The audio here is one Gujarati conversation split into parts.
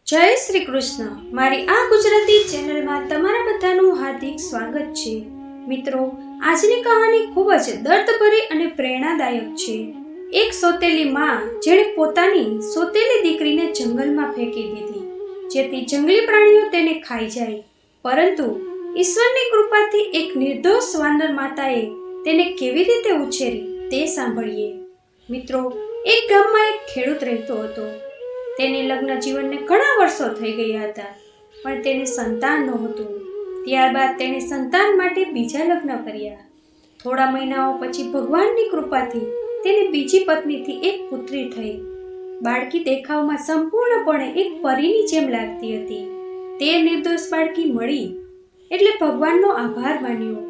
જય શ્રી કૃષ્ણ. મારી આ ગુજરાતી ચેનલમાં તમારા બધાનું હાર્દિક સ્વાગત છે. મિત્રો, આજની કહાની ખૂબ જ દર્દભરી અને પ્રેરણાદાયક છે. એક સોતેલી માં જેણે પોતાની સોતેલી દીકરીને જંગલમાં ફેંકી દીધી, જેથી જંગલી પ્રાણીઓ તેને ખાઈ જાય. પરંતુ ઈશ્વરની કૃપાથી એક નિર્દોષ વાનર માતાએ તેને કેવી રીતે ઉછેરી તે સાંભળીએ. મિત્રો, એક ગામમાં એક ખેડૂત રહેતો હતો. તેની લગ્ન જીવનને ઘણા વર્ષો થઈ ગયા હતા, પણ તેને સંતાન નહોતું. ત્યારબાદ તેણે સંતાન માટે બીજા લગ્ન કર્યા. થોડા મહિનાઓ પછી ભગવાનની કૃપાથી તેને બીજી પત્નીથી એક પુત્રી થઈ. બાળકી દેખાવમાં સંપૂર્ણપણે એક પરીની જેમ લાગતી હતી. તે નિર્દોષ બાળકી મળી એટલે ભગવાનનો આભાર માન્યો.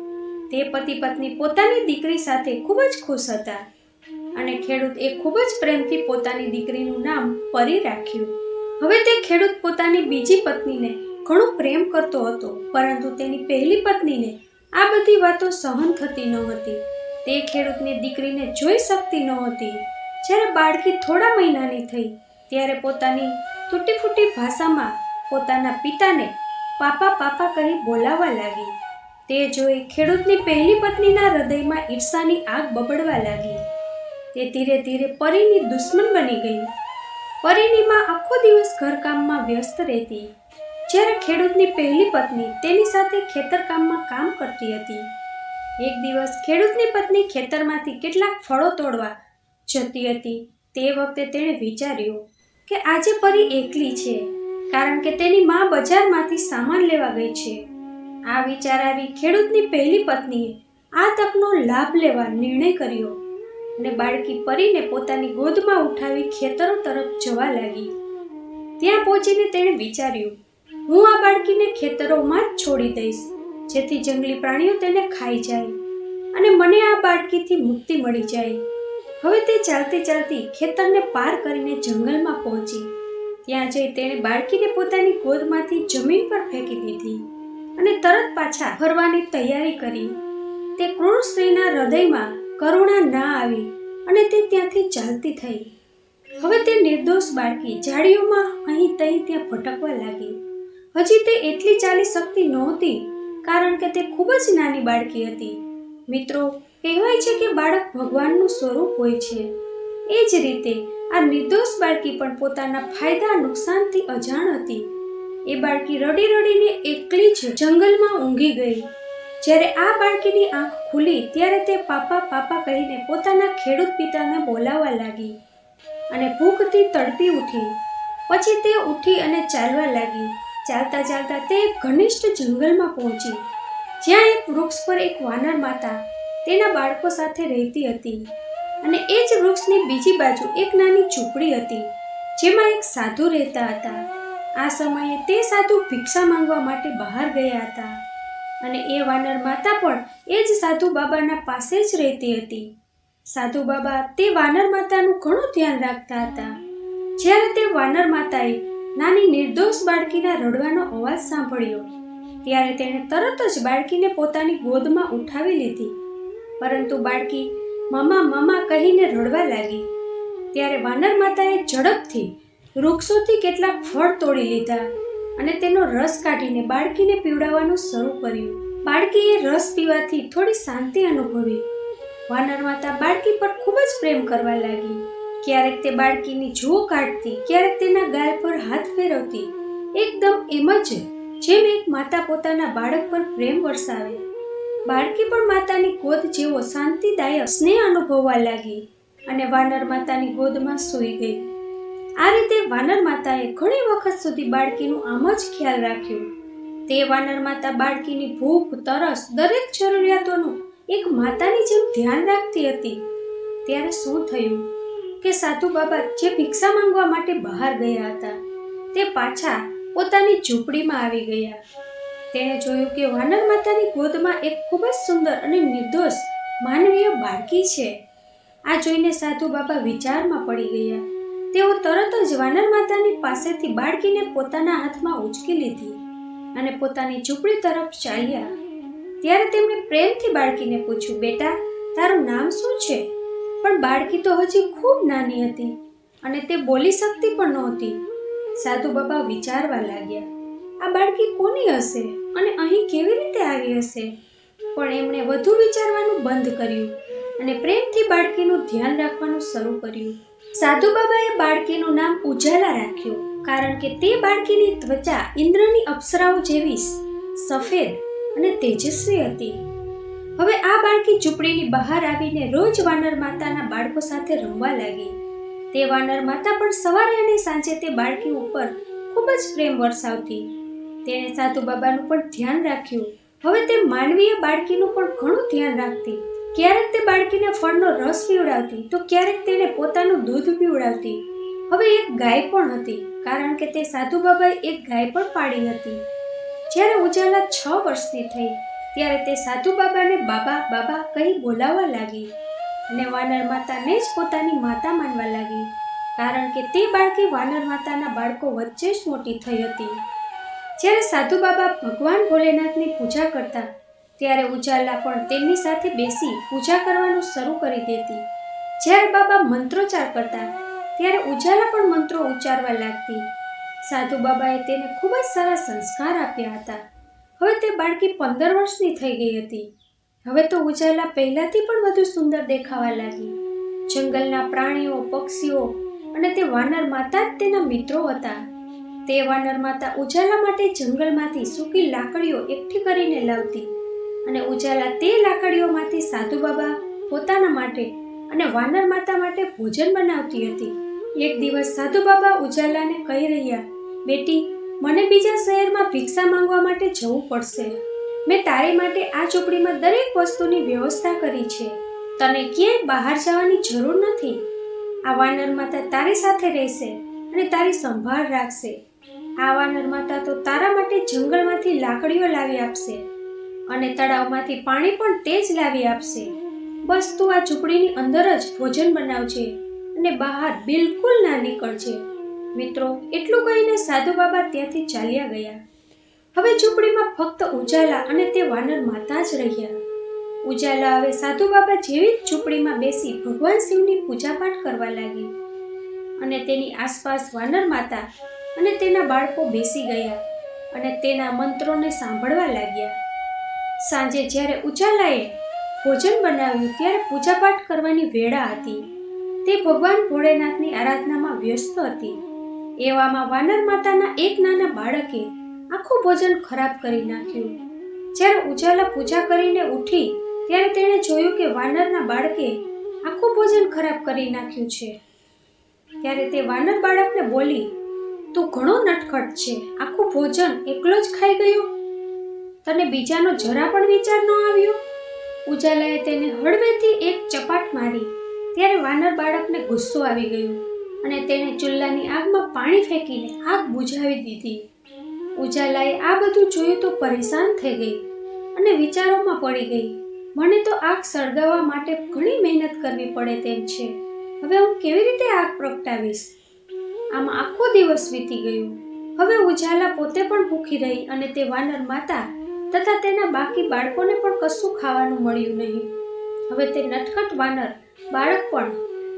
તે પતિ પત્ની પોતાની દીકરી સાથે ખૂબ જ ખુશ હતા અને ખેડૂત એ ખૂબ જ પ્રેમથી પોતાની દીકરીનું નામ પરી રાખ્યું. હવે તે ખેડૂત પોતાની બીજી પત્નીને ઘણો પ્રેમ કરતો હતો, પરંતુ તેની પહેલી પત્નીને આ બધી વાતો સહન થતી નહોતી. તે ખેડૂતની દીકરીને જોઈ શકતી નહોતી. જ્યારે બાળકી થોડા મહિનાની થઈ ત્યારે પોતાની તૂટી ફૂટી ભાષામાં પોતાના પિતાને પાપા પાપા કહી બોલાવવા લાગી. તે જોઈ ખેડૂતની પહેલી પત્નીના હૃદયમાં ઈર્ષાની આગ બબડવા લાગી. તે ધીરે ધીરે પરીની દુશ્મન બની ગઈ. પરીની માં આખો દિવસ ઘરકામમાં વ્યસ્ત રહેતી, જ્યારે ખેડૂતની પહેલી પત્ની તેની સાથે ખેતરકામમાં કામ કરતી હતી. એક દિવસ ખેડૂતની પત્ની ખેતરમાંથી કેટલાક ફળો તોડવા જતી હતી. તે વખતે તેણે વિચાર્યું કે આજે પરી એકલી છે, કારણ કે તેની માં બજારમાંથી સામાન લેવા ગઈ છે. આ વિચાર આવી ખેડૂતની પહેલી પત્નીએ આ તકનો લાભ લેવા નિર્ણય કર્યો અને બાળકી પરીને પોતાની ગોદમાં ઉઠાવી ખેતરો તરફ જવા લાગી. ત્યાં પહોંચીને તેણે વિચાર્યું, હું આ બાળકીને ખેતરોમાં જ છોડી દઈશ, જેથી જંગલી પ્રાણીઓ તેને ખાઈ જાય અને મને આ બાળકીથી મુક્તિ મળી જાય. હવે તે ચાલતી ચાલતી ખેતરને પાર કરીને જંગલમાં પહોંચી. ત્યાં જઈ તેણે બાળકીને પોતાની ગોદમાંથી જમીન પર ફેંકી દીધી અને તરત પાછા ફરવાની તૈયારી કરી. તે ક્રૂર સ્ત્રીના હૃદયમાં કરુણા ના આવી અને તે ત્યાંથી ચાલતી થઈ. હવે તે નિર્દોષ બાળકી ઝાડીઓમાં અહીં ત્યાં ભટકવા લાગી. હજી તે એટલી ચાલી શકતી નહોતી, કારણ કે તે ખૂબ જ નાની બાળકી હતી. મિત્રો, કહેવાય છે કે બાળક ભગવાનનું સ્વરૂપ હોય છે. એ જ રીતે આ નિર્દોષ બાળકી પણ પોતાના ફાયદા નુકસાનથી અજાણ હતી. એ બાળકી રડી રડીને એકલી જ જંગલમાં ઊંઘી ગઈ. જ્યારે આ બાળકીની આંખ ખુલી ત્યારે તે પાપા પાપા કહીને પોતાના ખેડૂત પિતાને બોલાવવા લાગી અને ભૂખથી તડપી ઉઠી. પછી તે ઉઠી અને ચાલવા લાગી. ચાલતા ચાલતા તે એક ઘનિષ્ઠ જંગલમાં પહોંચી, જ્યાં એક વૃક્ષ પર એક વાનર માતા તેના બાળકો સાથે રહેતી હતી અને એ જ વૃક્ષની બીજી બાજુ એક નાની ઝૂંપડી હતી, જેમાં એક સાધુ રહેતા હતા. આ સમયે તે સાધુ ભિક્ષા માંગવા માટે બહાર ગયા હતા અને એ વાનર માતા પણ એ જ સાધુ બાબાના પાસે જ રહેતી હતી. સાધુ બાબા તે વાનર માતાનું ઘણું ધ્યાન રાખતા હતા. જ્યારે તે વાનર માતાએ નાની નિર્દોષ બાળકીના રડવાનો અવાજ સાંભળ્યો ત્યારે તેણે તરત જ બાળકીને પોતાની ગોદમાં ઉઠાવી લીધી. પરંતુ બાળકી મમા મમા કહીને રડવા લાગી. ત્યારે વાનર માતાએ ઝડપથી વૃક્ષોથી કેટલાક ફળ તોડી લીધા અને તેનો રસ કાઢીને બાળકીને પીવડાવવાનું શરૂ કર્યું. બાળકીએ રસ પીવાથી થોડી શાંતિ અનુભવી. વાનર માતા બાળકી પર ખૂબ જ પ્રેમ કરવા લાગી. ક્યારેક તે બાળકીની જૂ કાઢતી, ક્યારેક તેના ગાલ પર હાથ ફેરવતી, એકદમ એમ જ જેમ એક માતા પોતાના બાળક પર પ્રેમ વરસાવે. બાળકી પણ માતાની ગોદ જેવો શાંતિદાયક સ્નેહ અનુભવવા લાગી અને વાનર માતાની ગોદમાં સૂઈ ગઈ. આ રીતે વાનર માતાએ ઘણી વખત સુધી બાળકીનું આમ જ ખ્યાલ રાખ્યો. તે વાનર માતા બાળકીની ભૂખ, તરસ, દરેક જરૂરિયાતોનું એક માતાની જેમ ધ્યાન રાખતી હતી. ત્યારે શું થયું કે સાધુ બાબા જે ભિક્ષા માંગવા માટે બહાર ગયા હતા તે પાછા પોતાની ઝૂંપડીમાં આવી ગયા. તેણે જોયું કે વાનર માતાની ગોદમાં એક ખૂબ જ સુંદર અને નિર્દોષ માનવીય બાળકી છે. આ જોઈને સાધુ બાબા વિચારમાં પડી ગયા. તેઓ તરત જ વાનર માતાની પાસેથી બાળકીને પોતાના હાથમાં ઉંચકી લીધી અને પોતાની ઝૂંપડી તરફ ચાલ્યા. ત્યારે તેમણે પ્રેમથી બાળકીને પૂછ્યું, બેટા, તારું નામ શું છે? પણ બાળકી તો હજી ખૂબ નાની હતી અને તે બોલી શકતી પણ નહોતી. સાધુ બાબા વિચારવા લાગ્યા, આ બાળકી કોની હશે અને અહીં કેવી રીતે આવી હશે? પણ એમણે વધુ વિચારવાનું બંધ કર્યું અને પ્રેમથી બાળકીનું ધ્યાન રાખવાનું શરૂ કર્યું. સાધુ બાબાએ બાળકીનું નામ ઉજાલા રાખ્યું, કારણ કે તે બાળકીની ત્વચા ઇન્દ્રની અપ્સરાઓ જેવી સફેદ અને તેજસ્વી હતી. હવે આ બાળકી ઝૂંપડીની બહાર આવીને રોજ વાનર માતાના બાળકો સાથે રમવા લાગી. તે વાનર માતા પણ સવારે અને સાંજે તે બાળકી ઉપર ખૂબ જ પ્રેમ વરસાવતી. તેણે સાધુ બાબાનું પણ ધ્યાન રાખ્યું. હવે તે માનવીય બાળકીનું પણ ઘણું ધ્યાન રાખતી. ક્યારેક તે બાળકીને ફળનો રસ પીવડાવતી તો ક્યારેક તેને પોતાનું દૂધ પીવડાવતી. હવે એક ગાય પણ હતી, કારણ કે તે સાધુ બાબાએ એક ગાય પણ પાડી હતી. જ્યારે ઉજાલા 6 વર્ષની થઈ ત્યારે તે સાધુ બાબાને બાબા બાબા કહી બોલાવવા લાગી અને વાનર માતાને જ પોતાની માતા માનવા લાગી, કારણ કે તે બાળકી વાનર માતાના બાળકો વચ્ચે જ મોટી થઈ હતી. જ્યારે સાધુ બાબા ભગવાન ભોલેનાથની પૂજા કરતા ત્યારે ઉજાલા પણ તેમની સાથે બેસી પૂજા કરવાનું શરૂ કરી દેતી. જ્યારે બાબા મંત્રોચ્ચાર કરતા ત્યારે ઉજાલા પણ મંત્રો ઉચ્ચારવા લાગતી. સાધુ બાબાએ તેને ખૂબ જ સારા સંસ્કાર આપ્યા હતા. હવે તે બાળકી 15 વર્ષની થઈ ગઈ હતી. હવે તો ઉજાલા પહેલાથી પણ વધુ સુંદર દેખાવા લાગી. જંગલના પ્રાણીઓ, પક્ષીઓ અને તે વાનર માતા જ તેના મિત્રો હતા. તે વાનર માતા ઉજાલા માટે જંગલમાંથી સૂકી લાકડીઓ એકઠી કરીને લાવતી અને ઉજાલા તે લાકડીઓમાંથી સાધુ બાબા પોતાના માટે અને વાનર માતા માટે ભોજન બનાવતી હતી. એક દિવસ સાધુ બાબા ઉજાલાને કહી રહ્યા, બેટી, મને બીજા શહેરમાં ભિક્ષા માંગવા માટે જવું પડશે. મેં તારી માટે આ ઝૂંપડીમાં દરેક વસ્તુની વ્યવસ્થા કરી છે. તને ક્યાંય બહાર જવાની જરૂર નથી. આ વાનર માતા તારી સાથે રહેશે અને તારી સંભાળ રાખશે. આ વાનર માતા તો તારા માટે જંગલમાંથી લાકડીઓ લાવી આપશે અને તળાવમાંથી પાણી પણ તે જ લાવી આપશે. બસ તું આ ઝૂંપડીની અંદર જ ભોજન બનાવજે અને બહાર બિલકુલ ના નીકળજે. મિત્રો, એટલું કહીને સાધુ બાબા ત્યાંથી ચાલ્યા ગયા. હવે ઝૂંપડીમાં ફક્ત ઉજાલા અને તે વાનર માતા જ રહ્યા. ઉજાલા હવે સાધુ બાબા જેવી જ ઝૂંપડીમાં બેસી ભગવાન શિવની પૂજાપાઠ કરવા લાગી અને તેની આસપાસ વાનર માતા અને તેના બાળકો બેસી ગયા અને તેના મંત્રોને સાંભળવા લાગ્યા. સાંજે જ્યારે ઉજાલાએ ભોજન બનાવ્યું ત્યારે પૂજાપાઠ કરવાની વેળા હતી. તે ભગવાન ભોળેનાથની આરાધનામાં વ્યસ્ત હતી. એવામાં વાનર માતાના એક નાના બાળકે આખું ભોજન ખરાબ કરી નાખ્યું. જ્યારે ઉજાલા પૂજા કરીને ઉઠી ત્યારે તેણે જોયું કે વાનરના બાળકે આખું ભોજન ખરાબ કરી નાખ્યું છે. ત્યારે તે વાનર બાળકને બોલી, તું ઘણો નટખટ છે, આખું ભોજન એકલો જ ખાઈ ગયો. તને બીજાનો જરા પણ વિચાર ન આવ્યો? ઉજાલાએ તેને હળવેથી એક ચપાટ મારી ત્યારે વાનર બાળકને ગુસ્સો આવી ગયો અને તેણે ચૂલાની આગમાં પાણી ફેંકીને આગ બુઝાવી દીધી. ઉજાલાએ આ બધું જોયું તો પરેશાન થઈ ગઈ અને વિચારોમાં પડી ગઈ. મને તો આગ સળગાવવા માટે ઘણી મહેનત કરવી પડે તેમ છે. હવે હું કેવી રીતે આગ પ્રગટાવીશ? આમાં આખો દિવસ વીતી ગયો. હવે ઉજાલા પોતે પણ ભૂખી રહી અને તે વાનર માતા તથા તેના બાકી બાળકોને પણ કશું ખાવાનું મળ્યું નહીં. હવે તે નટખટ વાનર બાળક પણ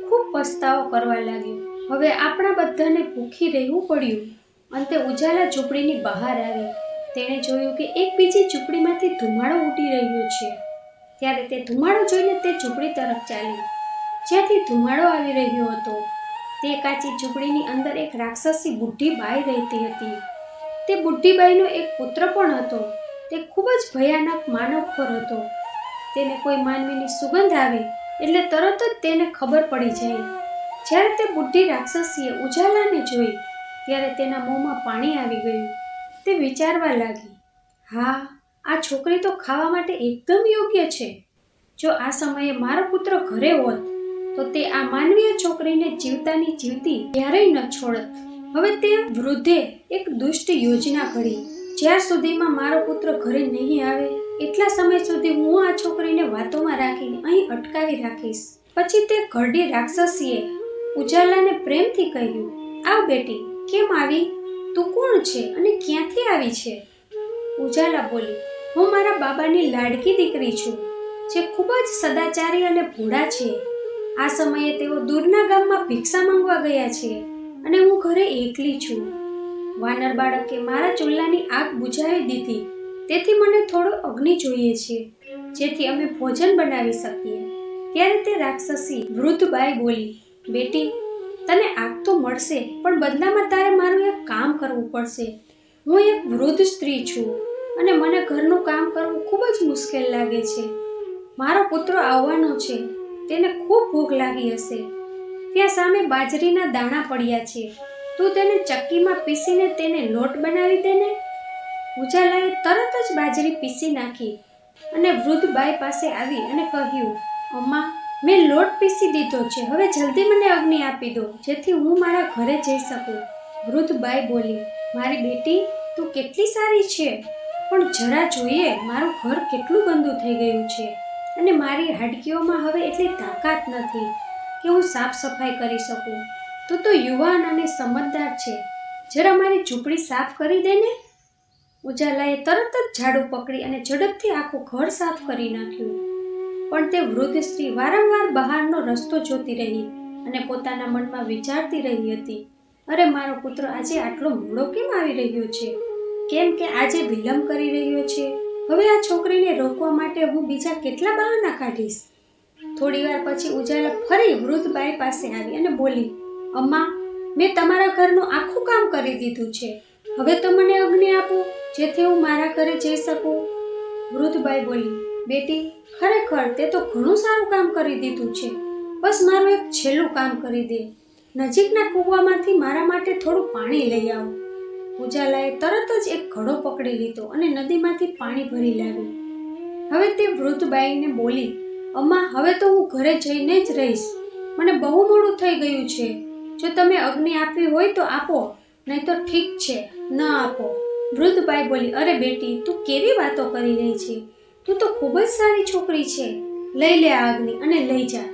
ખૂબ પસ્તાવો કરવા લાગ્યો. હવે આપણા બધાને ભૂખી રહેવું પડ્યું. અંતે ઉજાલા ઝૂંપડીની બહાર આવી. તેણે જોયું કે એક બીજી ઝૂંપડીમાંથી ધુમાડો ઉડી રહ્યો છે. ત્યારે તે ધુમાડો જોઈને તે ઝૂંપડી તરફ ચાલી, જ્યાંથી ધુમાડો આવી રહ્યો હતો. તે કાચી ઝૂંપડીની અંદર એક રાક્ષસી બુઢી બાઈ રહેતી હતી. તે બુઢી બાઈનો એક પુત્ર પણ હતો. તે ખૂબ જ ભયાનક માનવખોર હતો. તેને કોઈ માનવીની સુગંધ આવે એટલે તરત જ તેને ખબર પડી જાય. જ્યારે તે બુઢી રાક્ષસીએ ઉજાલાને જોઈ ત્યારે તેના મોંમાં પાણી આવી ગયું. તે વિચારવા લાગી, હા, આ છોકરી તો ખાવા માટે એકદમ યોગ્ય છે. જો આ સમયે મારો પુત્ર ઘરે હોત તો તે આ માનવીય છોકરીને જીવતાની જીવતી ક્યારેય ન છોડત. હવે તે વૃદ્ધે એક દુષ્ટ યોજના ઘડી. જ્યાર સુધીમાં મારો પુત્ર ઘરે નહીં આવે એટલા સમય સુધી હું આ છોકરીને વાતોમાં રાખીને અહીં અટકાવી રાખીશ. પછી તે ઘરડી રાક્ષસીએ ઉજાલાને પ્રેમથી કહ્યું, આવ બેટી, કેમ આવી? તું કોણ છે અને ક્યાંથી આવી છે? ઉજાલા બોલી, હું મારા બાબાની લાડકી દીકરી છું, જે ખૂબ જ સદાચારી અને ભોળા છે. આ સમયે તેઓ દૂરના ગામમાં ભિક્ષા માંગવા ગયા છે અને હું ઘરે એકલી છું. વાનર બાળકે મારા ચૂલાની આગ બુઝાવી દીધી, તેથી મને થોડો અગ્નિ જોઈએ છે, જેથી અમે ભોજન બનાવી શકીએ. ત્યારે તે રાક્ષસી વૃદ્ધ બાઈ બોલી, બેટી, તને આગ તો મળશે, પણ બદલામાં તારે મારું એક કામ કરવું પડશે. હું એક વૃદ્ધ સ્ત્રી છું અને મને ઘરનું કામ કરવું ખૂબ જ મુશ્કેલ લાગે છે. મારો પુત્ર આવવાનો છે, તેને ખૂબ ભૂખ લાગી હશે. ત્યાં સામે બાજરીના દાણા પડ્યા છે, તું તેને ચક્કીમાં પીસીને તેને લોટ બનાવી દે ને. ઉજાલાએ તરત જ બાજરી પીસી નાખી અને વૃદ્ધ બાઈ પાસે આવી અને કહ્યું, અમ્મા, મેં લોટ પીસી દીધો છે, હવે જલ્દી મને અગ્નિ આપી દો, જેથી હું મારા ઘરે જઈ શકું. વૃદ્ધ બાઈ બોલી, મારી બેટી, તું કેટલી સારી છે, પણ જરા જોઈએ મારું ઘર કેટલું ગંદુ થઈ ગયું છે અને મારી હાડકીઓમાં હવે એટલી તાકાત નથી કે હું સાફ સફાઈ કરી શકું. તું તો યુવાન અને સમજદાર છે, જરા મારી ઝૂંપડી સાફ કરી દે ને. ઉજાલાએ તરત જ ઝાડુ પકડી અને ઝડપથી આખું ઘર સાફ કરી નાખ્યું. પણ તે વૃદ્ધ સ્ત્રી વારંવાર બહારનો રસ્તો જોતી રહી અને પોતાના મનમાં વિચારતી રહી હતી, અરે મારો પુત્ર આજે આટલો મોડો કેમ આવી રહ્યો છે, કેમ કે આજે વિલંબ કરી રહ્યો છે. હવે આ છોકરીને રોકવા માટે હું બીજા કેટલા બહાના કાઢીશ. થોડીવાર પછી ઉજાલા ફરી વૃદ્ધ બાઈ પાસે આવી અને બોલી, અમ્મા, મેં તમારા ઘરનું આખું કામ કરી દીધું છે, હવે તો મને અગ્નિ આપો, જેથી હું મારા ઘરે જઈ શકું. વૃદ્ધ બાઈ બોલી, બેટી, ખરેખર તે તો ઘણું સારું કામ કરી દીધું છે, બસ મારું એક છેલ્લું કામ કરી દે. નજીકના કૂવામાંથી મારા માટે થોડું પાણી લઈ આવો. ઉજાલાએ તરત જ એક ઘડો પકડી લીધો અને નદીમાંથી પાણી ભરી લાવી. હવે તે વૃદ્ધ બાઈને બોલી, અમ્મા, હવે તો હું ઘરે જઈને જ રહીશ, મને બહુ મોડું થઈ ગયું છે. જો તમે અગ્નિ આપવી હોય તો આપો, નહીં તો ઠીક છે, ન આપો. વૃદ્ધ બાઈ બોલી, અરે બેટી, તું કેવી વાતો કરી રહી છે, તું તો ખૂબ જ સારી છોકરી છે. લઈ લે આ અગ્નિ અને લઈ જા.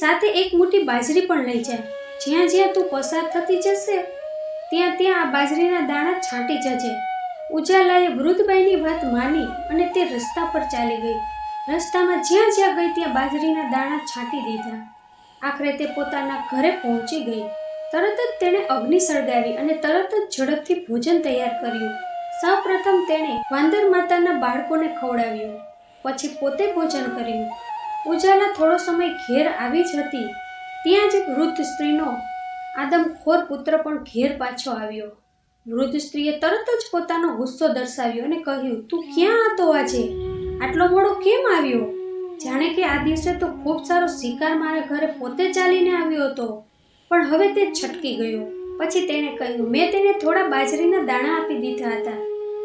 સાથે એક મુઠ્ઠી બાજરી પણ લઈ જા. જ્યાં જ્યાં તું પસાર થતી જશે ત્યાં ત્યાં આ બાજરીના દાણા છાંટી જજે. ઉજાલાએ વૃદ્ધબાઈની વાત માની અને તે રસ્તા પર ચાલી ગઈ. રસ્તામાં જ્યાં જ્યાં ગઈ ત્યાં બાજરીના દાણા છાંટી દીધા. આખરે તે પોતાના ઘરે પહોંચી ગઈ. તરત જ તેણે અગ્નિ સળગાવી અને તરત જ ઝડપથી ભોજન તૈયાર કર્યું. સૌપ્રથમ તેણે વાંદર માતાના બાળકોને ખવડાવ્યું, પછી પોતે ભોજન કર્યું. ઉજાલા થોડો સમય ઘેર આવી જ હતી ત્યાં જ વૃદ્ધ સ્ત્રીનો આદમખોર પુત્ર પણ ઘેર પાછો આવ્યો. વૃદ્ધ સ્ત્રીએ તરત જ પોતાનો ગુસ્સો દર્શાવ્યો અને કહ્યું, તું ક્યાં હતો આજે? આટલો મોડો કેમ આવ્યો? જાણે કે આ દિવસે તો ખૂબ સારો શિકાર મારા ઘરે પોતે ચાલીને આવ્યો હતો, પણ હવે તે છટકી ગયો. પછી તેણે કહ્યું, મેં તેને થોડા બાજરીના દાણા આપી દીધા હતા.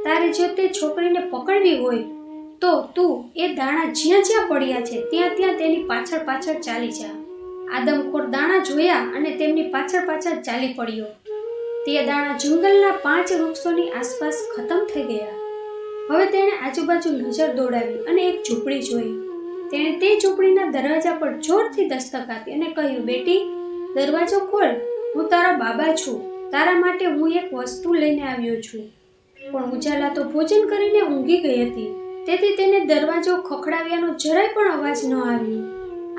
તારે જો તે છોકરીને પકડવી હોય તો તું એ દાણા જ્યાં જ્યાં પડ્યા છે ત્યાં ત્યાં તેની પાછળ પાછળ ચાલી જા. આદમખોર દાણા જોયા અને તેમની પાછળ પાછળ ચાલી પડ્યો. તે દાણા જંગલના 5 વૃક્ષોની આસપાસ ખતમ થઈ ગયા. હવે તેણે આજુબાજુ નજર દોડાવી અને એક ઝૂંપડી જોઈ. તેણે તે ઝૂંપડીના દરવાજા પર જોરથી દસ્તક આપી અને કહ્યું, બેટી, દરવાજો ખોલ, હું તારો બાબા છું, તારા માટે હું એક વસ્તુ લઈને આવ્યો છું. પણ ઉજાલા તો ભોજન કરીને ઊંઘી ગઈ હતી, તેથી તેને દરવાજો ખખડાવ્યાનો જરાય પણ અવાજ ન આવ્યો.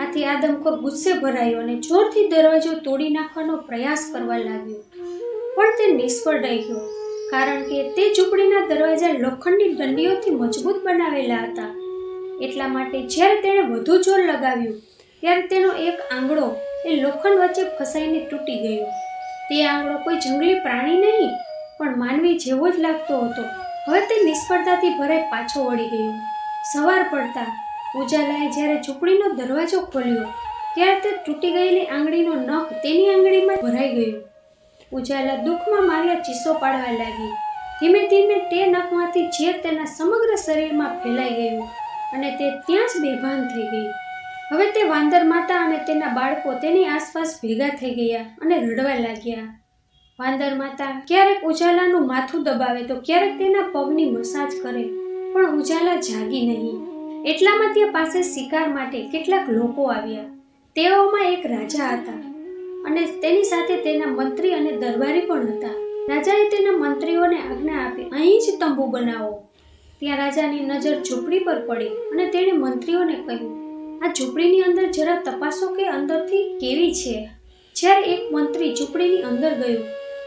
આથી આદમખોર ગુસ્સે ભરાયો અને જોરથી દરવાજો તોડી નાખવાનો પ્રયાસ કરવા લાગ્યો, પણ તે નિષ્ફળ રહ્યો, કારણ કે તે ઝૂંપડીના દરવાજા લોખંડની દંડીઓથી મજબૂત બનાવેલા હતા. એટલા માટે જ્યારે તેણે વધુ જોર લગાવ્યું ત્યારે તેનો એક આંગળો એ લોખંડ વચ્ચે ફસાઈને તૂટી ગયો. તે આંગળો કોઈ જંગલી પ્રાણી નહીં, પણ માનવી જેવો જ લાગતો હતો. હવે તે નિષ્ફળતાથી ભરાઈ પાછો વળી ગયો. સવાર પડતા ઉજાલાએ જ્યારે ઝૂંપડીનો દરવાજો ખોલ્યો ત્યારે તે તૂટી ગયેલી આંગળીનો નખ તેની આંગળીમાં ભરાઈ ગયો. ઉજાલા દુઃખમાં માર્યા ચીસો પાડવા લાગી. ધીમે ધીમે તે નખમાંથી ઝેર તેના સમગ્ર શરીરમાં ફેલાઈ ગયું અને તે ત્યાં જ બેભાન થઈ ગઈ. હવે તે વાંદર માતા અને તેના બાળકો તેની આસપાસ ભેગા થઈ ગયા અને રડવા લાગ્યા. વાંદર માતા ક્યારેક ઉજાલાનું માથું દબાવે તો ક્યારેક તેના પગની મસાજ કરે, પણ ઉજાલા જાગી નહીં. એટલામાં ત્યાં પાસે શિકાર માટે કેટલાક લોકો આવ્યા. તેઓમાં એક રાજા હતા અને તેની સાથે તેના મંત્રી અને દરબારી પણ હતા. રાજાએ તેના મંત્રીઓને આજ્ઞા આપી, અહીં જ તંબુ બનાવો. ત્યાં રાજાની નજર ઝૂંપડી પર પડી અને તેણે મંત્રીઓને કહ્યું, આ ઝૂંપડીની અંદર જરા તપાસો કે અંદરથી કેવી છે. જ્યારે એક મંત્રી ઝૂંપડીની અંદર ગયો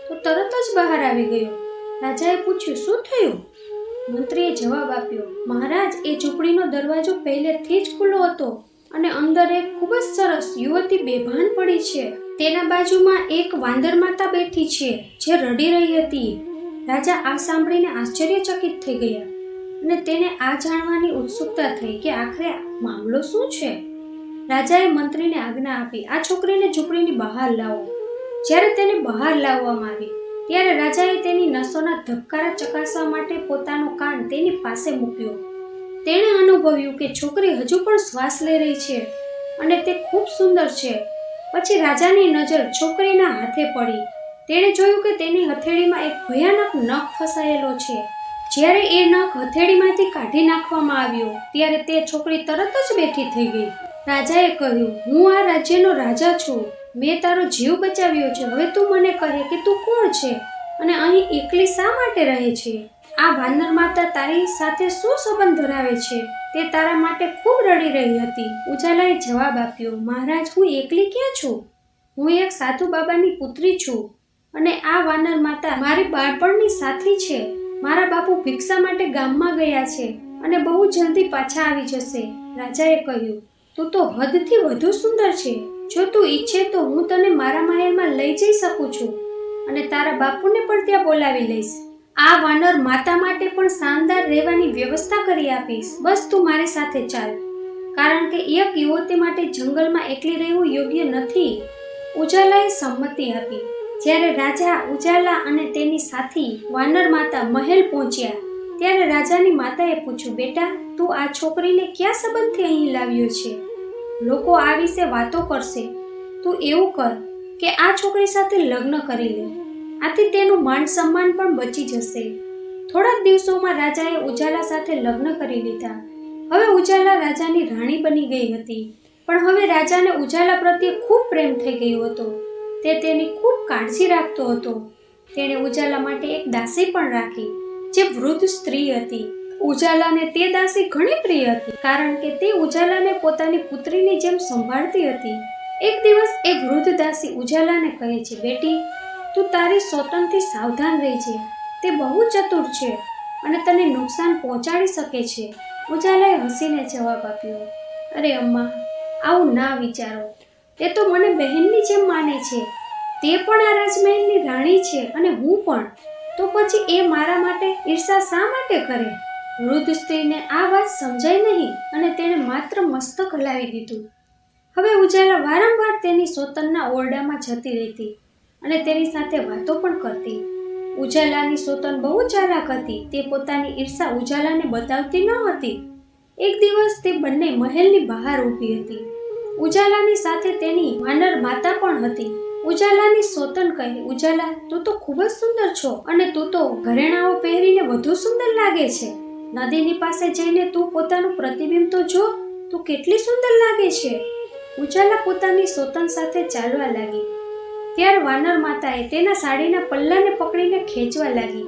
તો તરત જ બહાર આવી ગયો. રાજાએ પૂછ્યું, શું થયું? મંત્રીએ જવાબ આપ્યો, મહારાજ, એ ઝૂંપડીનો દરવાજો પહેલેથી જ ખુલ્લો હતો અને અંદર એક ખૂબ જ સરસ યુવતી બેભાન પડી છે. તેના બાજુમાં એક વાંદર માતા બેઠી છે જે રડી રહી હતી. રાજા આ સાંભળીને આશ્ચર્યચકિત થઈ ગયા અને તેને આ જાણવાની ઉત્સુકતા થઈ કે આખરે મામલો શું છે. રાજાએ મંત્રીને આજ્ઞા આપી, આ છોકરીને ઝૂંપડીની બહાર લાવો. જ્યારે તેને બહાર લાવવામાં આવી ત્યારે રાજાએ તેની નસોના ધબકારા ચકાસવા માટે પોતાનો કાન તેની પાસે મૂક્યો. તેણે અનુભવ્યું કે છોકરી હજુ પણ શ્વાસ લઈ રહી છે અને તે ખૂબ સુંદર છે. પછી રાજાની નજર છોકરીના હાથે પડી. તેણે જોયું કે તેની હથેળીમાં એક ભયાનક નખ ફસાયેલો છે. જ્યારે એ નખ હથેળીમાંથી કાઢી નાખવામાં આવ્યો ત્યારે તે છોકરી તરત જ બેઠી થઈ ગઈ. રાજાએ કહ્યું, હું આ રાજ્યનો રાજા છું. મેં તારો જીવ બચાવ્યો છે. હવે તું મને કહે કે તું કોણ છે અને અહીં એકલી શા માટે રહે છે? આ વાનર માતા તારી સાથે શું સંબંધ ધરાવે છે? તે તારા માટે ખૂબ રડી રહી હતી. ઉજાલાએ જવાબ આપ્યો, મહારાજ, હું એકલી ક્યાં છું? હું એક સાધુ બાબાની પુત્રી છું અને આ વાનર માતા મારી બાળપણની સાથી છે. મારા બાપુ ભિક્ષા માટે ગામમાં ગયા છે અને બહુ જલ્દી પાછા આવી જશે. રાજાએ કહ્યું, તું તો હદથી વધુ સુંદર છે. જો તું ઈચ્છે તો હું તને મારા મહેલમાં લઈ જઈ શકું છું અને તારા બાપુને પણ ત્યાં બોલાવી લઈશ. આ વાનર માતા માટે પણ શાનદાર રહેવાની વ્યવસ્થા કરી આપીશ. બસ તું મારી સાથે ચાલ, કારણ કે એક યુવતી માટે જંગલમાં એકલી રહેવું યોગ્ય નથી. ઉજાલાએ સંમતિ આપી. જ્યારે રાજા, ઉજાલા અને તેની સાથી વાનર માતા મહેલ પહોંચ્યા ત્યારે રાજાની માતાએ પૂછ્યું, બેટા, તું આ છોકરીને કયા સંબંધથી અહીં લાવ્યો છે? લોકો આ વિશે વાતો કરશે. તું એવું કર કે આ છોકરી સાથે લગ્ન કરી લે. આથી તેનું માન સન્માન પણ બચી જશે. થોડાક દિવસોમાં રાજાએ ઉજાલા સાથે લગ્ન કરી લીધા. હવે ઉજાલા રાજાની રાણી બની ગઈ હતી. પણ હવે રાજાને ઉજાલા પ્રત્યે ખૂબ પ્રેમ થઈ ગયો હતો. તે તેની ખૂબ કાળજી રાખતો હતો. તેણે ઉજાલા માટે એક દાસી પણ રાખી જે વૃદ્ધ સ્ત્રી હતી. ઉજાલાને તે દાસી ઘણી પ્રિય હતી કારણ કે તે ઉજાલાને પોતાની પુત્રીની જેમ સંભાળતી હતી. એક દિવસ એ વૃદ્ધ દાસી ઉજાલાને કહે છે, બેટી, તું તારી સોતનથી સાવધાન રહેજે. તે બહુ ચતુર છે અને તને નુકસાન પહોંચાડી શકે છે. ઉજાલાએ હસીને જવાબ આપ્યો, અરે અમ્મા, આવું ના વિચારો. તે તો મને બહેનની જેમ માને છે. તે પણ આ રાજમહેલની રાણી છે અને હું પણ. તો પછી એ મારા માટે ઈર્ષા શા માટે કરે? વૃદ્ધ સ્ત્રીને આ વાત સમજાઈ નહીં અને તેણે માત્ર મસ્તક હલાવી દીધું. હવે ઉજાલા વારંવાર તેની સોતનના ઓરડામાં જતી રહેતી અને તેની સાથે વાતો પણ કરતી. ઉજાલાની સોતન બહુ ચાલાક હતી. તે પોતાની ઈર્ષા ઉજાલાને બતાવતી ન હતી. એક દિવસ તે બંને મહેલની બહાર ઊભી હતી. ઉજાલાની સાથે તેની વાનર માતા પણ હતી. ઉજાલાની સોતન કહે, ઉજાલા, તું તો ખૂબ જ સુંદર છો અને તું તો ઘરેણાઓ પહેરીને વધુ સુંદર લાગે છે. નદીની પાસે જઈને તું પોતાનું પ્રતિબિંબ તો જો. તું કેટલી સુંદર લાગે છે. ઉજાલા પોતાની સોતન સાથે ચાલવા લાગી. ત્યારે વાનર માતાએ તેના સાડીના પલ્લાને પકડીને ખેંચવા લાગી,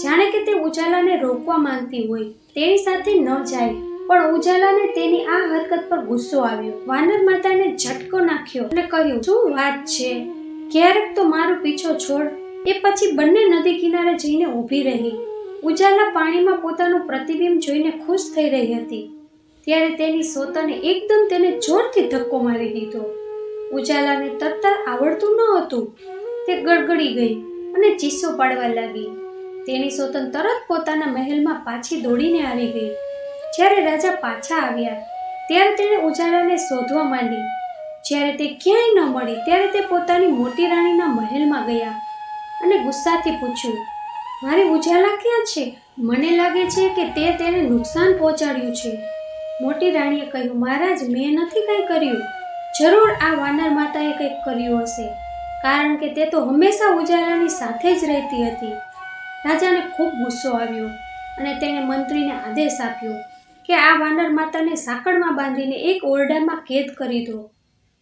જાણે કે તે ઉજાલાને રોકવા માંગતી હોય. તેની સાથે ન જાય. પણ ઉજાલાને તેની આ હરકત પર ગુસ્સો આવ્યો. વાનર માતાને ઝટકો નાખ્યો અને કહ્યું, શું વાત છે? ક્યારેક તો મારો પીછો છોડ. એ પછી બંને નદી કિનારે જઈને ઊભી રહી. ઉજાલા પાણીમાં પોતાનું પ્રતિબિંબ જોઈને ખુશ થઈ રહી હતી. ત્યારે તેની સોતને એકદમ તેને જોરથી ધક્કો મારી દીધો. ઉજાલાને તરતા આવડતું ન હતું. તે ગડગડી ગઈ અને ચીસો પાડવા લાગી. તેની સોતન તરત પોતાના મહેલમાં પાછી દોડીને આવી ગઈ. જ્યારે રાજા પાછા આવ્યા ત્યારે તેણે ઉજાલાને શોધવા માંડી. જ્યારે તે ક્યાંય ન મળી ત્યારે તે પોતાની મોટી રાણીના મહેલમાં ગયા અને ગુસ્સાથી પૂછ્યું, મારી ઉજાલા ક્યાં છે? મને લાગે છે કે તે તેને નુકસાન પહોંચાડ્યું છે. મોટી રાણીએ કહ્યું, મહારાજ, મેં નથી કંઈ કર્યું. જરૂર આ વાનર માતાએ કંઈક કર્યું હશે, કારણ કે તે તો હંમેશા ઉજાલાની સાથે જ રહેતી હતી. રાજાને ખૂબ ગુસ્સો આવ્યો અને તેણે મંત્રીને આદેશ આપ્યો કે આ વાનર માતાને સાંકળમાં બાંધીને એક ઓરડામાં કેદ કરી દો.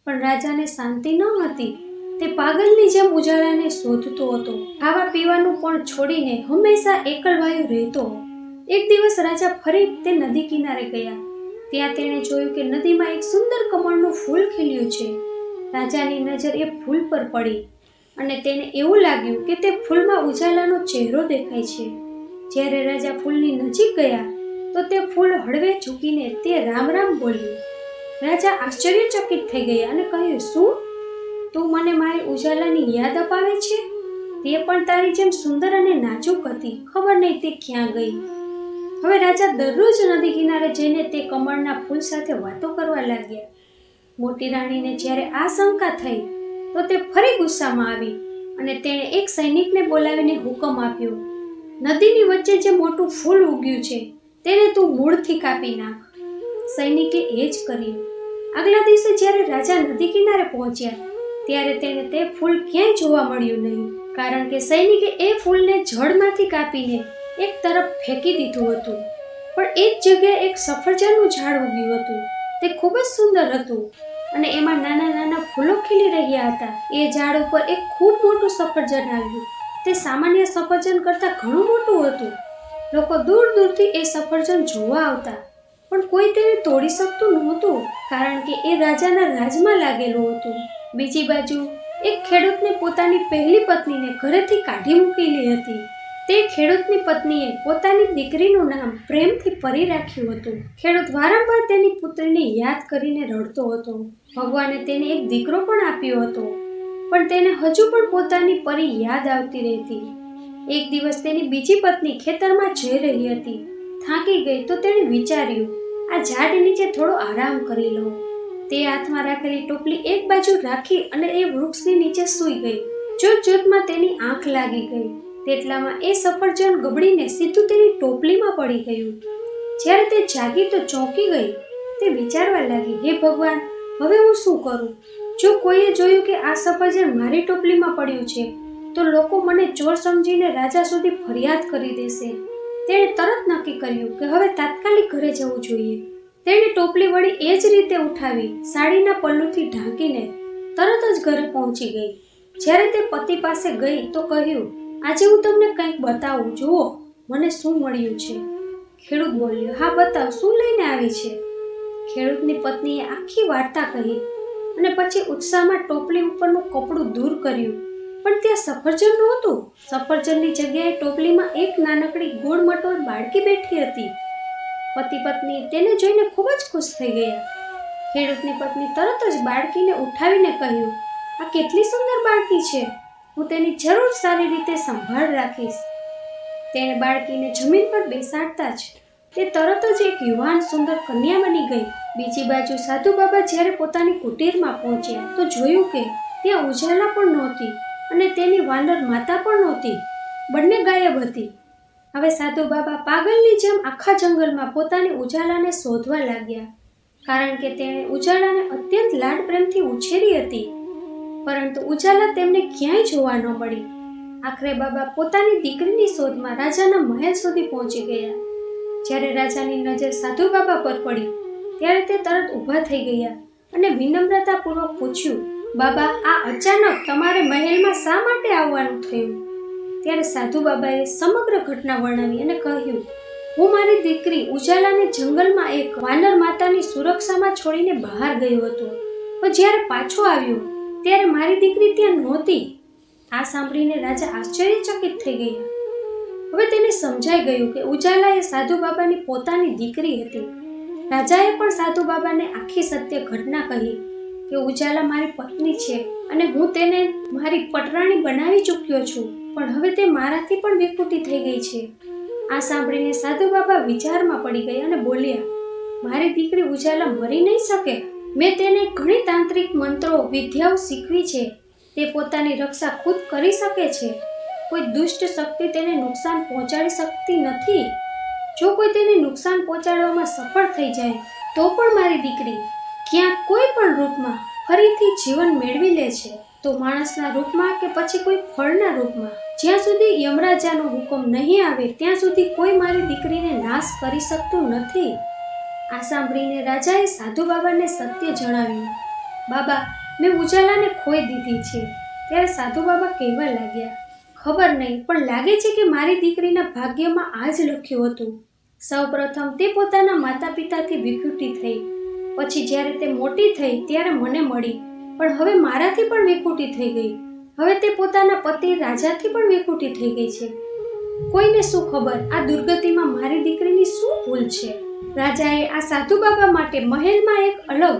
પણ રાજાને શાંતિ ન હતી. તે પાગલની જેમ ઉજાલાને શોધતો હતો. ખાવા પીવાનું પણ છોડીને હંમેશા એકલવાયો રહેતો. એક દિવસ રાજા ફરી તે નદી કિનારે ગયા. ત્યાં તેણે જોયું કે નદીમાં એક સુંદર કમળનું ફૂલ ખીલ્યું છે. રાજાની નજર એ ફૂલ પર પડી અને તેને એવું લાગ્યું કે તે ફૂલમાં ઉજાલાનો ચહેરો દેખાય છે. જ્યારે રાજા ફૂલની નજીક ગયા તો તે ફૂલ હળવે ઝૂકીને તે રામ રામ બોલ્યું. રાજા આશ્ચર્યચકિત થઈ ગયા અને કહ્યું, શું તું મને મારી ઉજાલાની યાદ અપાવે છે? તે પણ તારી જેમ સુંદર અને નાજુક હતી. ખબર નહીં તે ક્યાં ગઈ. હવે રાજા દરરોજ નદી કિનારે જઈને તે કમળના ફૂલ સાથે વાતો કરવા લાગ્યા. મોટી રાણીને જ્યારે આ શંકા થઈ તો તે ફરી ગુસ્સામાં આવી અને તેણે એક સૈનિકને બોલાવીને હુકમ આપ્યો, નદીની વચ્ચે જે મોટું ફૂલ ઉગ્યું છે તેને તું મૂળથી કાપી નાખ. સૈનિકે એ જ કર્યું. આગલા દિવસે જ્યારે રાજા નદી કિનારે પહોંચ્યા ત્યારે તેને તે ફૂલ ક્યાંય જોવા મળ્યું નહીં, કારણ કે સૈનિકે એ ફૂલને જળમાંથી કાપીને એક તરફ ફેંકી દીધું હતું. પણ એ જ જગ્યાએ એક સફરજનનું ઝાડ ઉગ્યું હતું. તે ખૂબ જ સુંદર હતું અને એમાં નાના નાના ફૂલો ખીલી રહ્યા હતા. એ ઝાડ ઉપર એક ખૂબ મોટું સફરજન આવ્યું. તે સામાન્ય સફરજન કરતાં ઘણું મોટું હતું. લોકો દૂર દૂરથી એ સફરજન જોવા આવતા, પણ કોઈ તેને તોડી શકતું નહોતું, કારણ કે એ રાજાના રાજમાં લાગેલું હતું. બીજી બાજુ એક ખેડૂતને પોતાની પહેલી પત્નીને ઘરેથી કાઢી મૂકેલી હતી. તે ખેડૂતની પત્નીએ પોતાની દીકરીનું નામ પ્રેમથી પરી રાખ્યું હતું. ખેડૂત વારંવાર તેની પુત્રીને યાદ કરીને રડતો હતો. ભગવાને તેને એક દીકરો પણ આપ્યો હતો, પણ તેને હજુ પણ પોતાની પરી યાદ આવતી રહેતી. એક દિવસ તેની બીજી પત્ની ખેતરમાં જઈ રહી હતી. થાકી ગઈ તો તેણે વિચાર્યું, આ ઝાડ નીચે થોડો આરામ કરી લઉં. તે હાથમાં રાખેલી ટોપલી એક બાજુ રાખી અને એ વૃક્ષની નીચે સૂઈ ગઈ. જોતજોતમાં તેની આંખ લાગી ગઈ. તેટલામાં એ સફરજન ગબડીને સીધું તેની ટોપલીમાં પડી ગયું. જ્યારે તે જાગી તો ચોંકી ગઈ. તે વિચારવા લાગી, હે ભગવાન, હવે હું શું કરું? જો કોઈએ જોયું કે આ સફરજન મારી ટોપલીમાં પડ્યું છે તો લોકો મને ચોર સમજીને રાજા સુધી ફરિયાદ કરી દેશે. તેણે તરત નક્કી કર્યું કે હવે તાત્કાલિક ઘરે જવું જોઈએ. તેણે ટોપલી વળી એ જ રીતે ઉઠાવી સાડીના પલ્લુથી ઢાંકીને તરત જ ઘરે પહોંચી ગઈ. જ્યારે તે પતિ પાસે ગઈ તો કહ્યું, આજે હું તમને કંઈક બતાવું, જુઓ મને શું મળ્યું છે. ખેડૂત બોલ્યો, હા બતાવ, શું લઈને આવી છે? ખેડૂતની પત્નીએ આખી વાર્તા કહી અને પછી ઉત્સાહમાં ટોપલી ઉપરનું કપડું દૂર કર્યું, પણ ત્યાં સફરજન નહોતું. સફરજનની જગ્યાએ ટોપલીમાં એક નાનકડી ગોળ મટોળ બાળકી બેઠી હતી. પતિ પત્ની તેને જોઈને ખૂબ જ ખુશ થઈ ગયા. ખેડૂતની પત્ની તરત જ બાળકીને ઉઠાવીને કહ્યું, આ કેટલી સુંદર બાળકી છે, હું તેની જરૂર સારી રીતે સંભાળ રાખીશ. તેણે બાળકીને જમીન પર બેસાડતા જ તે તરત જ એક યુવાન સુંદર કન્યા બની ગઈ. બીજી બાજુ સાધુ બાબા જ્યારે પોતાની કુટીરમાં પહોંચ્યા તો જોયું કે ત્યાં ઉજાલા પણ નહોતી અને તેની વાનર માતા પણ નહોતી. બંને ગાયબ હતી. હવે સાધુ બાબા પાગલની જેમ આખા જંગલમાં પોતાની ઉજાલાને શોધવા લાગ્યા, કારણ કે તેણે ઉજાલાને અત્યંત લાડ પ્રેમથી ઉછેરી હતી. પરંતુ ઉજાલા તેમને ક્યાંય જોવા ન મળી. આખરે બાબા પોતાની દીકરીની શોધમાં રાજાના મહેલ સુધી પહોંચી ગયા. જ્યારે રાજાની નજર સાધુ બાબા પર પડી ત્યારે તે તરત ઊભા થઈ ગયા અને વિનમ્રતાપૂર્વક પૂછ્યું, બાબા, આ અચાનક તમારે મહેલમાં શા માટે આવવાનું થયું? ત્યારે સાધુ બાબાએ સમગ્ર ઘટના વર્ણવી અને કહ્યું, હું મારી દીકરી ઉજાલાને જંગલમાં એક વાનર માતાની સુરક્ષામાં છોડીને બહાર ગયો હતો, પણ જ્યારે પાછો આવ્યો ત્યારે મારી દીકરી ત્યાં નહોતી. આ સાંભળીને રાજા આશ્ચર્યચકિત થઈ ગયા. હવે તેને સમજાઈ ગયું કે ઉજાલા એ સાધુ બાબાની પોતાની દીકરી હતી. રાજાએ પણ સાધુ બાબાને આખી સત્ય ઘટના કહી કે ઉજાલા મારી પત્ની છે અને હું તેને મારી પટરાણી બનાવી ચૂક્યો છું, પણ હવે તે મારાથી પણ વિકૃતિ થઈ ગઈ છે. આ સાંભળીને સાધુ બાબા વિચારમાં પડી ગયા અને બોલ્યા, મારી દીકરી ઉજાલા મરી નહીં શકે. મેં તેને ઘણી તાંત્રિક મંત્રો વિદ્યાઓ શીખવી છે. તે પોતાની રક્ષા ખુદ કરી શકે છે. કોઈ દુષ્ટ શક્તિ તેને નુકસાન પહોંચાડી શકતી નથી. જો કોઈ તેને નુકસાન પહોંચાડવામાં સફળ થઈ જાય તો પણ મારી દીકરી ક્યાંક કોઈ પણ રૂપમાં ફરીથી જીવન મેળવી લે છે, તો માણસના રૂપમાં કે પછી કોઈ ફળના રૂપમાં. જ્યાં સુધી યમરાજાનો હુકમ નહીં આવે ત્યાં સુધી કોઈ મારી દીકરીને નાશ કરી શકતું નથી. આ સાંભળીને રાજાએ સાધુ બાબાને સત્ય જણાવ્યું. બાબા, મેં ઉજાલાને ખોઈ દીધી છે. ત્યારે સાધુ બાબા કહેવા લાગ્યા, ખબર નહીં, પણ લાગે છે કે મારી દીકરીના ભાગ્યમાં આ જ લખ્યું હતું. સૌપ્રથમ તે પોતાના માતા પિતાથી વિખૂટી થઈ, પછી જ્યારે તે મોટી થઈ ત્યારે મને મળી, પણ હવે મારાથી પણ વિખૂટી થઈ ગઈ. હવે તે પોતાના પતિ રાજાથી પણ વિખૂટી થઈ ગઈ છે. કોઈને શું ખબર આ દુર્ગતિમાં મારી દીકરીની શું ભૂલ છે. રાજાએ આ સાધુ બાબા માટે મહેલમાં એક અલગ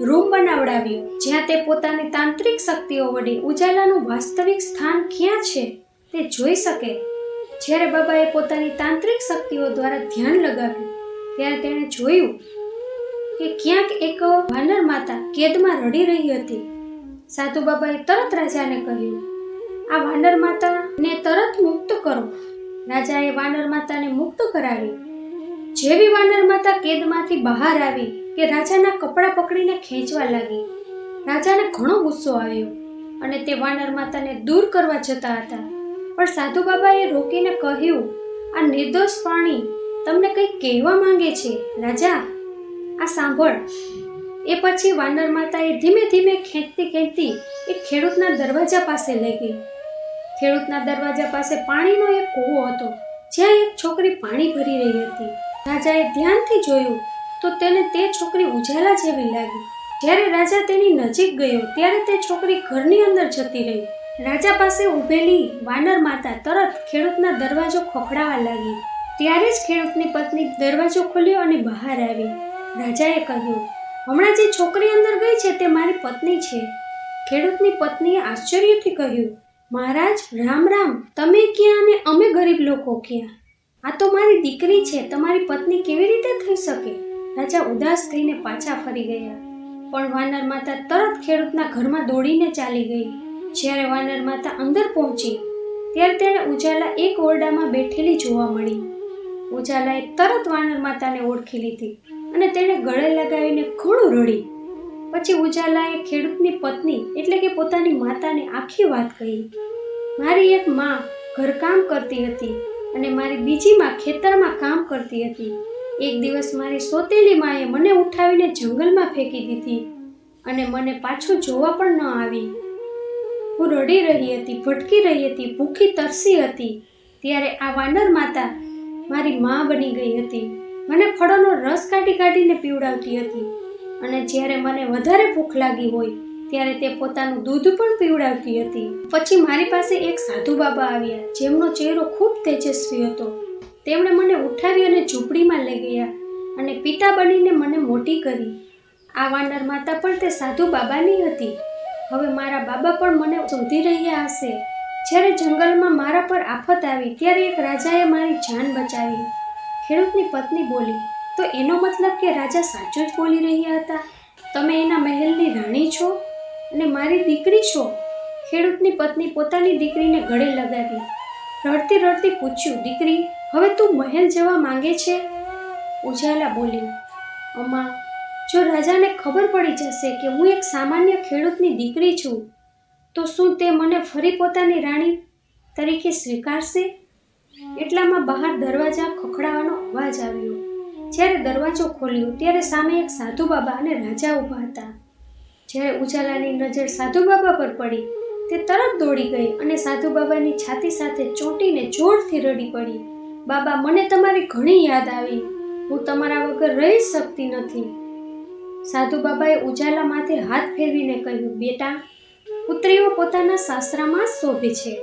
રૂમ બનાવડાવ્યો, જ્યાં તે પોતાની તાંત્રિક શક્તિઓ વડે ઉજાલાનું વાસ્તવિક સ્થાન ક્યાં છે તે જોઈ શકે. જ્યારે બાબાએ પોતાની તાંત્રિક શક્તિઓ દ્વારા ધ્યાન લગાવ્યું ત્યારે તેણે જોયું કે ક્યાંક એક વાનર માતા કેદમાં રડી રહી હતી. સાધુ બાબાએ તરત રાજાને કહ્યું, આ વાનર માતાને તરત મુક્ત કરો. રાજાએ વાનર માતાને મુક્ત કરાવી. જેવી વાનર માતા કેદમાંથી બહાર આવી કે રાજાના કપડાં પકડીને ખેંચવા લાગી. રાજાને ઘણો ગુસ્સો આવ્યો અને તે વાનર માતાને દૂર કરવા જતા હતા, પણ સાધુ બાબાએ રોકીને કહ્યું, આ નિર્દોષ પ્રાણી તમને કંઈક કહેવા માંગે છે. રાજા, આ સાંભળ. એ પછી વાનર માતાએ ધીમે ધીમે ખેંચતી એક ખેડૂતના દરવાજા પાસે લઈ ગઈ. ખેડૂતના દરવાજા પાસે પાણીનો એક કૂવો હતો, જ્યાં એક છોકરી પાણી ભરી રહી હતી. રાજાએ ધ્યાનથી જોયું તો તેને તે છોકરી ઉજાલા જેવી લાગી. જ્યારે રાજા તેની નજીક ગયો ત્યારે તે છોકરી ઘરની અંદર જતી રહી. રાજા પાસે ઊભેલી વાનર માતા તરત ખેડૂતના દરવાજો ખખડાવા લાગી. ત્યારે જ ખેડૂતની પત્ની દરવાજો ખોલ્યો અને બહાર આવી. રાજાએ કહ્યું, હમણાં જે છોકરી અંદર ગઈ છે તે મારી પત્ની છે. ખેડૂતની પત્નીએ આશ્ચર્યથી કહ્યું, મહારાજ, રામ રામ. તમે ક્યાં અને અમે ગરીબ લોકો ક્યાં? આ તો મારી દીકરી છે, તમારી પત્ની કેવી રીતે થઈ શકે? રાજા ઉદાસ થઈને પાછા ફરી ગયા, પણ વાનર માતા તરત ખેડૂતના ઘરમાં દોડીને ચાલી ગઈ. જ્યારે વાનર માતા અંદર પહોંચી ત્યારે તેણે ઉજાલા એક ઓરડામાં બેઠેલી જોવા મળી. ઉજાલાએ તરત વાનર માતાને ઓળખી લીધી અને તેણે ગળે લગાવીને ઘણું રડી. પછી ઉજાલાએ ખેડૂતની પત્ની એટલે કે પોતાની માતાને આખી વાત કહી. મારી એક માં ઘરકામ કરતી હતી અને મારી બીજી માં ખેતરમાં કામ કરતી હતી. એક દિવસ મારી સોતેલી માએ મને ઉઠાવીને જંગલમાં ફેંકી દીધી અને મને પાછું જોવા પણ ન આવી. હું રડી રહી હતી, ભટકી રહી હતી, ભૂખી તરસી હતી. ત્યારે આ વાનર માતા મારી માં બની ગઈ હતી. મને ફળોનો રસ કાઢીને પીવડાવતી હતી અને જ્યારે મને વધારે ભૂખ લાગી હોય ત્યારે તે પોતાનું દૂધ પણ પીવડાવતી હતી. પછી મારી પાસે એક સાધુ બાબા આવ્યા, જેમનો ચહેરો ખૂબ તેજસ્વી હતો. તેમણે મને ઉઠાવી અને ઝૂંપડીમાં લઈ ગયા અને પિતા બનીને મને મોટી કરી. આ વાનર માતા પણ તે સાધુ બાબાની હતી. હવે મારા બાબા પણ મને શોધી રહ્યા હશે. જ્યારે જંગલમાં મારા પર આફત આવી ત્યારે એક રાજાએ મારી જાન બચાવી. ખેડૂતની પત્ની બોલી, તો એનો મતલબ કે રાજા સાચું જ બોલી રહ્યા હતા? તમે એના મહેલની રાણી છો અને મારી દીકરી છો? ખેડૂતની પત્ની પોતાની દીકરીને ગળે લગાવી. રડતી રડતી પૂછ્યું, દીકરી, હવે તું મહેલ જવા માંગે છે? ઉજાલા બોલી, અમ્મા, જો રાજાને ખબર પડી જશે કે હું એક સામાન્ય ખેડૂતની દીકરી છું તો શું તે મને ફરી પોતાની રાણી તરીકે સ્વીકારશે? એટલામાં બહાર દરવાજા ખખડાવાનો અવાજ આવ્યો. જ્યારે દરવાજો ખોલ્યો ત્યારે સામે એક સાધુ બાબા અને રાજા ઊભા હતા. જ્યારે ઉજાલાની નજર સાધુ બાબા પર પડી તે તરત દોડી ગઈ અને સાધુ બાબાની છાતી સાથે ચોંટીને જોરથી રડી પડી. બાબા, મને તમારી ઘણી યાદ આવી. હું તમારા વગર રહી જ શકતી નથી. સાધુ બાબાએ ઉજાલા માથે હાથ ફેરવીને કહ્યું, બેટા, પુત્રીઓ પોતાના સાસરામાં જ શોભે છે.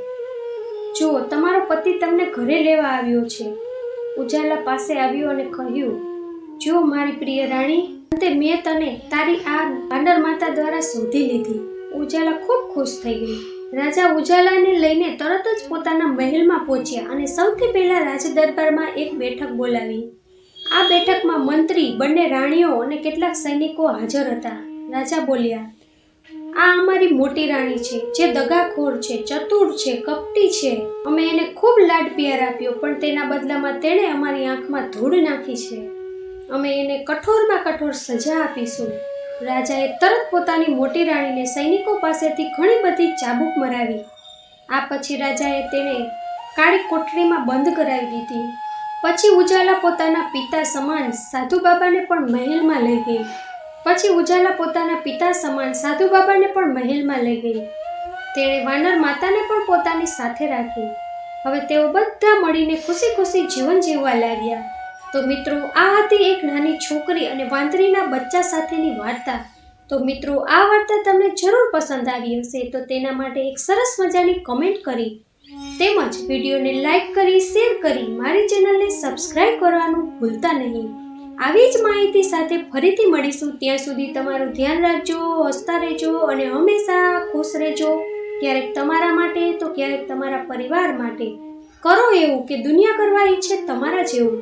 જુઓ, તમારો પતિ તમને ઘરે લેવા આવ્યો છે. ઉજાલા પાસે આવ્યો અને કહ્યું, જો મારી પ્રિય રાણી, અંતે મેં તને તારી આ વાનર માતા દ્વારા શોધી લીધી. ઉજાલા ખૂબ ખુશ થઈ ગઈ. રાજા ઉજાલાને લઈને તરત જ પોતાના મહેલમાં પહોંચ્યા અને સૌથી પહેલા રાજ દરબારમાં એક બેઠક બોલાવી. આ બેઠકમાં મંત્રી, બંને રાણીઓ અને કેટલાક સૈનિકો હાજર હતા. રાજા બોલ્યા, આ અમારી મોટી રાણી છે, જે દગાખોર છે, ચતુર છે, કપટી છે. અમે એને ખૂબ લાડ પ્યાર આપ્યો, પણ તેના બદલામાં તેણે અમારી આંખમાં ધૂળ નાખી છે. અમે એને કઠોરમાં કઠોર સજા આપીશું. રાજાએ તરત પોતાની મોટી રાણીને સૈનિકો પાસેથી ઘણી બધી ચાબુક મરાવી. આ પછી રાજાએ તેને કાળી કોઠડીમાં બંધ કરાવી દીધી. પછી ઉજાલા પોતાના પિતા સમાન સાધુ બાબાને પણ મહેલમાં લઈ ગઈ. તેણે વાનર માતાને પણ પોતાની સાથે રાખી. હવે તેઓ બધા મળીને ખુશી ખુશી જીવન જીવવા લાગ્યા. તો મિત્રો, આ હતી એક નાની છોકરી અને વાંદરીના બચ્ચા સાથેની વાર્તા. તો મિત્રો, આ વાર્તા તમને જરૂર પસંદ આવી હશે તો તેના માટે એક સરસ મજાની કમેન્ટ કરી તેમજ વિડીયોને લાઈક કરી શેર કરી મારી ચેનલને સબસ્ક્રાઇબ કરવાનું ભૂલતા નહીં. આવી જ માહિતી સાથે ફરીથી મળીશું. ત્યાં સુધી તમારું ધ્યાન રાખજો, હસતા રહેજો અને હંમેશા ખુશ રહેજો. ક્યારેક તમારા માટે તો ક્યારેક તમારા પરિવાર માટે. કરો એવું કે દુનિયા કરવા ઈચ્છે તમારા જેવું.